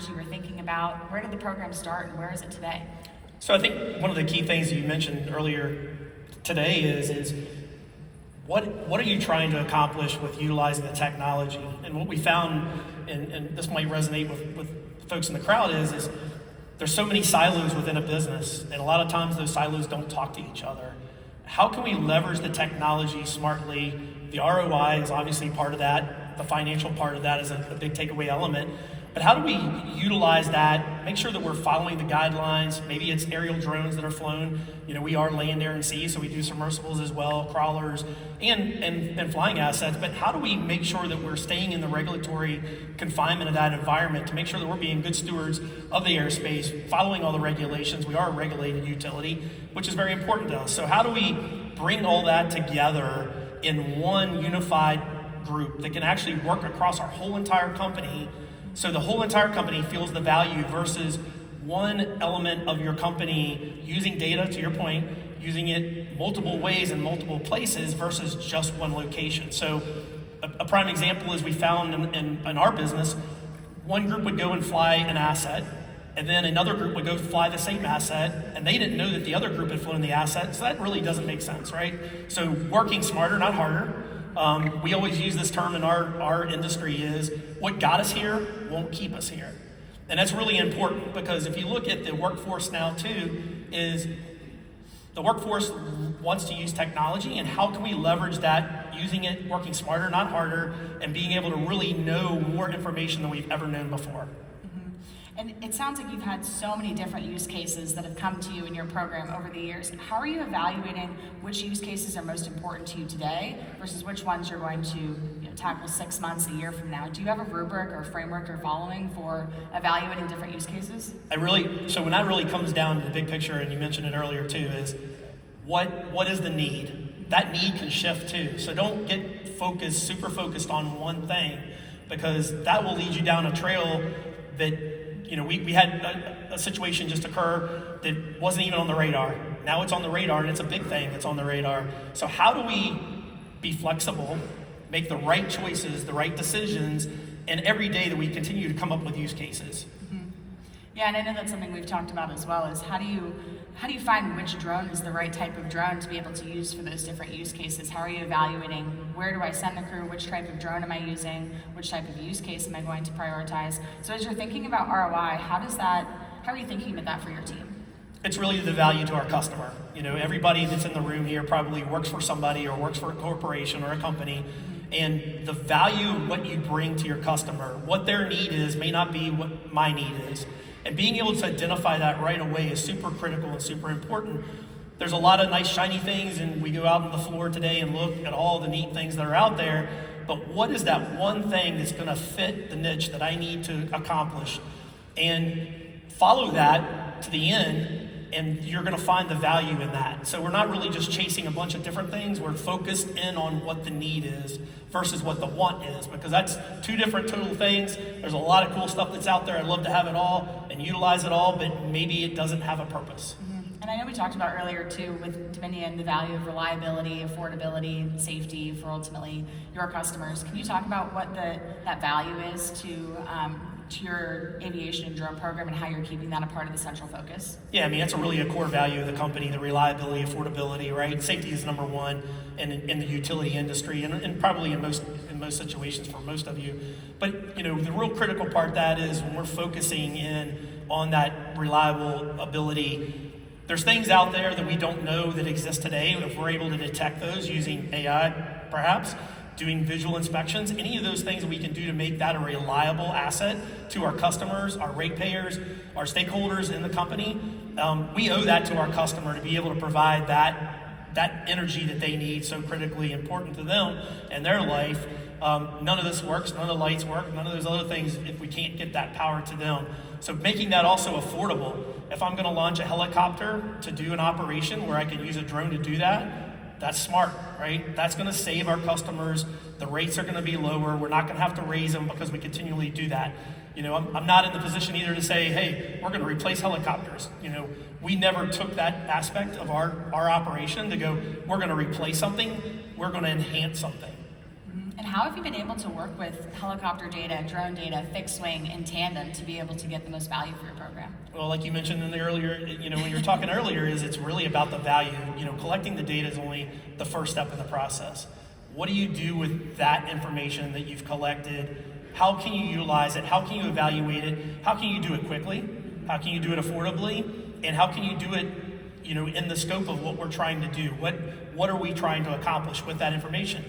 factors you were thinking about? Where did the program start and where is it today? So I think one of the key things that you mentioned earlier today is what are you trying to accomplish with utilizing the technology? And what we found, and this might resonate with folks in the crowd, is there's so many silos within a business, and a lot of times those silos don't talk to each other. How can we leverage the technology smartly? The ROI is obviously part of that. The financial part of that is a big takeaway element. But how do we utilize that, make sure that we're following the guidelines? Maybe it's aerial drones that are flown. We are land, air, and sea, so we do submersibles as well, crawlers, and flying assets. But how do we make sure that we're staying in the regulatory confinement of that environment to make sure that we're being good stewards of the airspace, following all the regulations? We are a regulated utility, which is very important to us. So how do we bring all that together in one unified group that can actually work across our whole entire company, so the whole entire company feels the value versus one element of your company using data, to your point, using it multiple ways in multiple places versus just one location. So a prime example is we found in our business, one group would go and fly an asset, and then another group would go fly the same asset, and they didn't know that the other group had flown the asset, so that really doesn't make sense, right? So working smarter, not harder. We always use this term in our industry is, what got us here won't keep us here. And that's really important, because if you look at the workforce now too, is the workforce wants to use technology, and how can we leverage that, using it, working smarter, not harder, and being able to really know more information than we've ever known before. And it sounds like you've had so many different use cases that have come to you in your program over the years. How are you evaluating which use cases are most important to you today versus which ones you're going to tackle 6 months, a year from now? Do you have a rubric or framework you're following for evaluating different use cases? So when that really comes down to the big picture, and you mentioned it earlier too, is what is the need? That need can shift too. So don't get super focused on one thing, because that will lead you down a trail that, we had a situation just occur that wasn't even on the radar. Now it's on the radar, and it's a big thing that's on the radar. So how do we be flexible, make the right choices, the right decisions, and every day that we continue to come up with use cases? Mm-hmm. Yeah, and I know that's something we've talked about as well, is how do you find which drone is the right type of drone to be able to use for those different use cases? How are you evaluating where do I send the crew, which type of drone am I using, which type of use case am I going to prioritize? So as you're thinking about ROI, how are you thinking about that for your team? It's really the value to our customer. Everybody that's in the room here probably works for somebody or works for a corporation or a company. And the value of what you bring to your customer, what their need is, may not be what my need is. And being able to identify that right away is super critical and super important. There's a lot of nice shiny things, and we go out on the floor today and look at all the neat things that are out there, but what is that one thing that's going to fit the niche that I need to accomplish? And follow that to the end, and you're going to find the value in that. So we're not really just chasing a bunch of different things. We're focused in on what the need is versus what the want is, because that's two different total things. There's a lot of cool stuff that's out there. I'd love to have it all and utilize it all, but maybe it doesn't have a purpose. Mm-hmm. And I know we talked about earlier too with Dominion, the value of reliability, affordability, safety for ultimately your customers. Can you talk about what that value is to your aviation and drone program, and how you're keeping that a part of the central focus? Yeah, that's really a core value of the company, the reliability, affordability, right? Safety is number one in the utility industry, and probably in most situations for most of you. But the real critical part that is when we're focusing in on that reliable ability, there's things out there that we don't know that exist today. If we're able to detect those using AI, perhaps, doing visual inspections, any of those things that we can do to make that a reliable asset to our customers, our ratepayers, our stakeholders in the company, we owe that to our customer to be able to provide that energy that they need, so critically important to them and their life. None of this works, none of the lights work, none of those other things if we can't get that power to them. So making that also affordable. If I'm going to launch a helicopter to do an operation where I can use a drone to do that, that's smart, right? That's going to save our customers. The rates are going to be lower. We're not going to have to raise them because we continually do that. I'm not in the position either to say, hey, we're going to replace helicopters. We never took that aspect of our operation to go, we're going to replace something, we're going to enhance something. And how have you been able to work with helicopter data, drone data, fixed wing in tandem to be able to get the most value for your program? Well, like you mentioned in the earlier, when you were talking earlier, is it's really about the value. Collecting the data is only the first step in the process. What do you do with that information that you've collected? How can you utilize it? How can you evaluate it? How can you do it quickly? How can you do it affordably? And how can you do it, in the scope of what we're trying to do? What are we trying to accomplish with that information?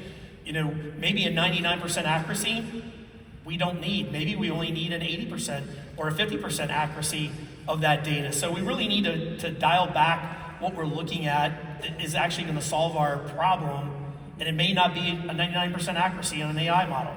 Maybe a 99% accuracy we don't need. Maybe we only need an 80% or a 50% accuracy of that data. So we really need to dial back what we're looking at that is actually going to solve our problem. And it may not be a 99% accuracy on an AI model.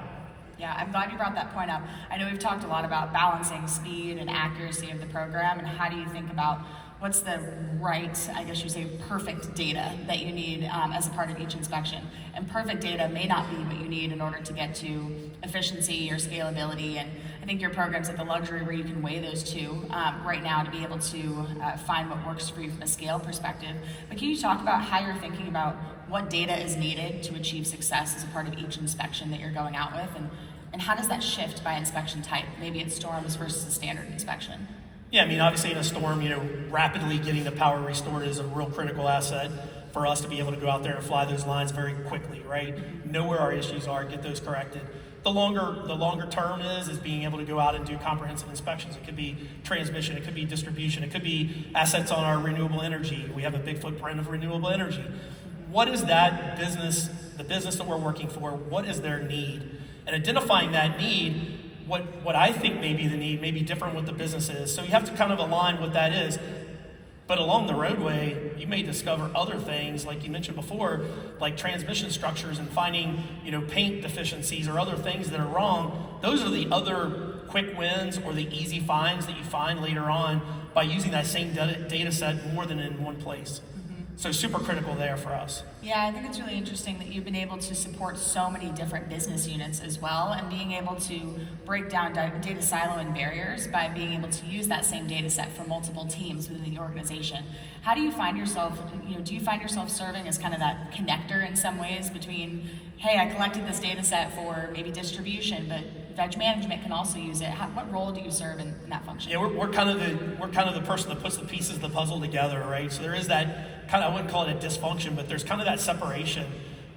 Yeah, I'm glad you brought that point up. I know we've talked a lot about balancing speed and accuracy of the program, and how do you think about what's the right, I guess you say, perfect data that you need as a part of each inspection. And perfect data may not be what you need in order to get to efficiency or scalability. And I think your program's at the luxury where you can weigh those two right now to be able to find what works for you from a scale perspective. But can you talk about how you're thinking about what data is needed to achieve success as a part of each inspection that you're going out with? And how does that shift by inspection type? Maybe it's storms versus a standard inspection. Yeah, obviously in a storm, rapidly getting the power restored is a real critical asset for us to be able to go out there and fly those lines very quickly, right? Know where our issues are, get those corrected. The longer term is being able to go out and do comprehensive inspections. It could be transmission, it could be distribution, it could be assets on our renewable energy. We have a big footprint of renewable energy. What is that business, the business that we're working for, what is their need? And identifying that need, what I think may be the need may be different what the business is. So you have to kind of align what that is. But along the roadway, you may discover other things, like you mentioned before, like transmission structures and finding, paint deficiencies or other things that are wrong. Those are the other quick wins or the easy finds that you find later on by using that same data set more than in one place. So super critical there for us. Yeah, I think it's really interesting that you've been able to support so many different business units as well, and being able to break down data silo and barriers by being able to use that same data set for multiple teams within the organization. How do you find yourself, do you find yourself serving as kind of that connector in some ways between, hey, I collected this data set for maybe distribution, but veg management can also use it. What role do you serve in that function? Yeah, we're kind of the person that puts the pieces of the puzzle together, right? So there is that kind of, I wouldn't call it a dysfunction, but there's kind of that separation.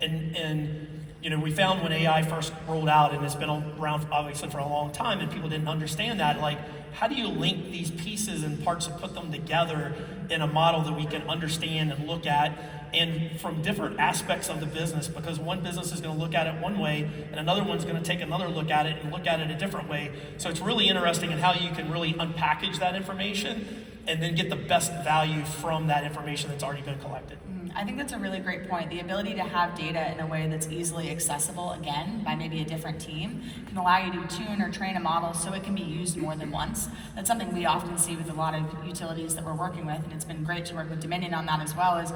And we found when AI first rolled out, and it's been around obviously for a long time, and people didn't understand that, like, how do you link these pieces and parts and put them together in a model that we can understand and look at, and from different aspects of the business, because one business is going to look at it one way and another one's going to take another look at it and look at it a different way. So it's really interesting in how you can really unpackage that information and then get the best value from that information that's already been collected. I think that's a really great point. The ability to have data in a way that's easily accessible, again, by maybe a different team, can allow you to tune or train a model so it can be used more than once. That's something we often see with a lot of utilities that we're working with, and it's been great to work with Dominion on that as well. Is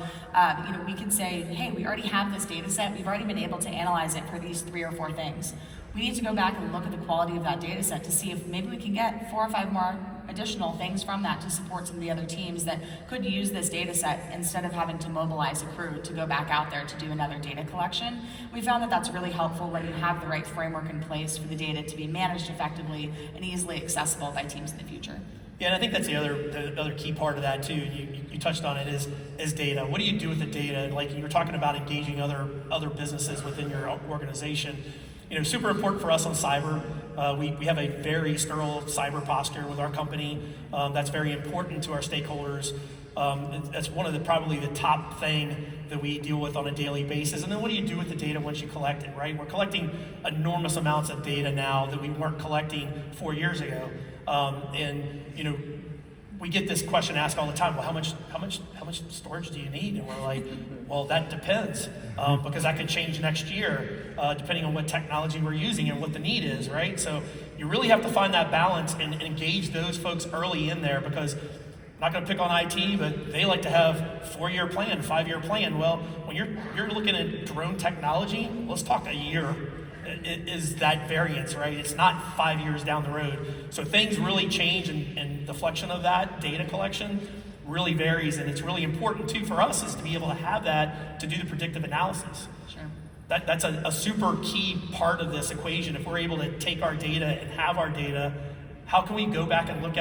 we can say, hey, we already have this data set. We've already been able to analyze it for these 3 or 4 things. We need to go back and look at the quality of that data set to see if maybe we can get 4 or 5 more additional things from that to support some of the other teams that could use this data set instead of having to mobilize a crew to go back out there to do another data collection. We found that that's really helpful when you have the right framework in place for the data to be managed effectively and easily accessible by teams in the future. Yeah, and I think that's the other key part of that too. You touched on it is data. What do you do with the data? Like you were talking about engaging other businesses within your organization. Super important for us on cyber. We have a very sterile cyber posture with our company. That's very important to our stakeholders. That's one of probably the top thing that we deal with on a daily basis. And then what do you do with the data once you collect it, right? We're collecting enormous amounts of data now that we weren't collecting 4 years ago. We get this question asked all the time. Well, how much storage do you need? And we're like, well, that depends, because that could change next year, depending on what technology we're using and what the need is, right? So you really have to find that balance and engage those folks early in there, because I'm not going to pick on IT, but they like to have 4-year plan, 5-year plan. Well, when you're looking at drone technology, let's talk a year. Is that variance, right? It's not 5 years down the road. So things really change, and the flexion of that data collection really varies, and it's really important too for us is to be able to have that to do the predictive analysis. Sure. That's a super key part of this equation. If we're able to take our data and have our data, how can we go back and look at